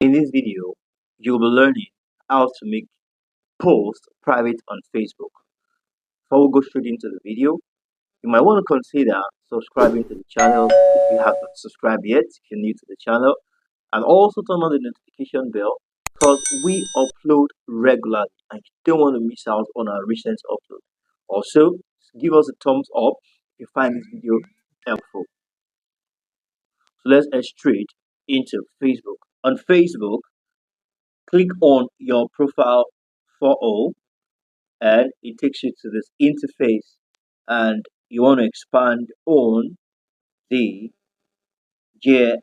In this video, you'll be learning how to make posts private on Facebook. Before we go straight into the video, you might want to consider subscribing to the channel if you have not subscribed yet, if you're new to the channel, and also turn on the notification bell because we upload regularly and you don't want to miss out on our recent upload. Also, give us a thumbs up if you find this video helpful. So let's head straight into Facebook. On Facebook, click on your profile photo and it takes you to this interface, and you want to expand on the J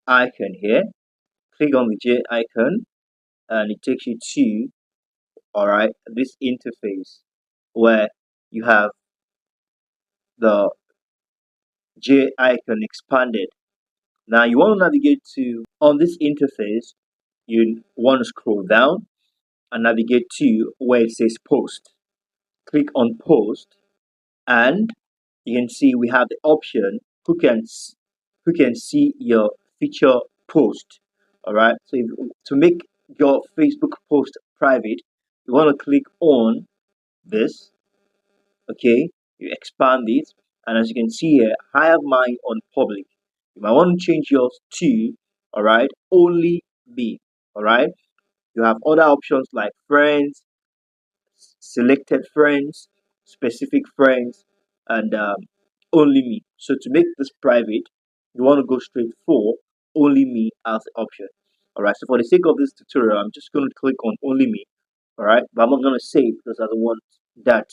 icon here. Click on the J icon and it takes you to this interface where you have the J icon expanded. Now you want to navigate to on this interface, you want to scroll down and navigate to where it says post. Click on post and you can see we have the option who can see your feature post. All right, so to make your Facebook post private, you want to click on this. Okay, you expand it, and as you can see here, I have mine on public. You might want to change yours to only me. All right, you have other options like friends, selected friends, specific friends, and only me. So to make this private, you want to go straight for only me as the option. Alright, so for the sake of this tutorial, I'm just going to click on only me. Alright, but I'm not going to save because I don't want that.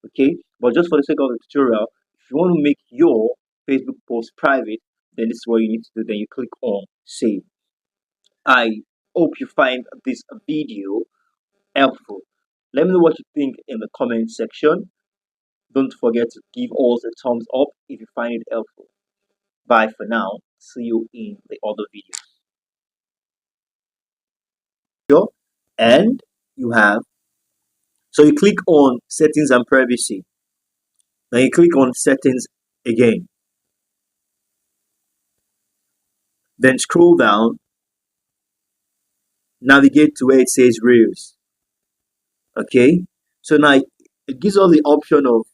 Okay, but just for the sake of the tutorial, if you want to make your Facebook post private, then this is what you need to do. Then you click on save. I hope you find this video helpful. Let me know what you think in the comment section. Don't forget to give us a thumbs up if you find it helpful. Bye for now. See you in the other video. And you have, so you click on settings and privacy. Then you click on settings again. Then scroll down, navigate to where it says Reels. Okay, so now it gives us the option of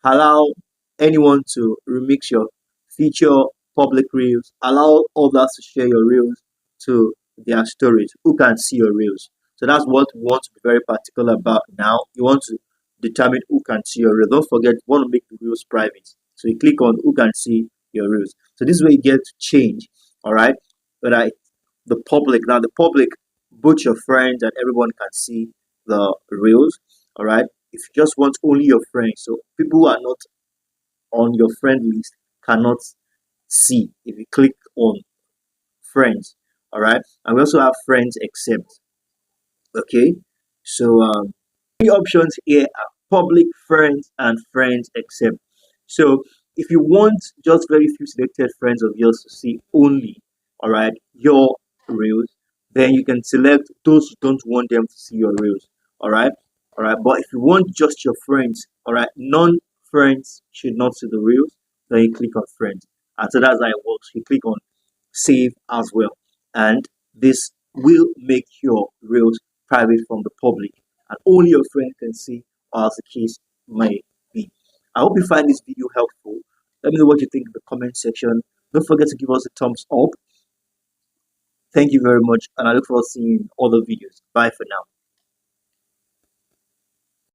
allow anyone to remix your feature public reels, allow others to share your reels to their stories, who can see your reels. So that's what we want to be very particular about now. You want to determine who can see your reels. Don't forget, you want to make the reels private. So you click on who can see your reels. So this is where you get to change, all right? But the public, now the public, both your friends and everyone can see the reels, all right? If you just want only your friends, so people who are not on your friend list cannot see if you click on friends, all right? And we also have friends except. Okay, so three options here are public, friends, and friends except. So if you want just very few selected friends of yours to see only your reels, then you can select those who don't want them to see your reels. All right, but if you want just your friends, non-friends should not see the reels, then you click on friends. And so that's how it works. You click on save as well, and this will make your reels private from the public and only your friend can see, as the case may be. I hope you find this video helpful. Let me know what you think in the comment section. Don't forget to give us a thumbs up. Thank you very much, and I look forward to seeing you in other videos. Bye for now.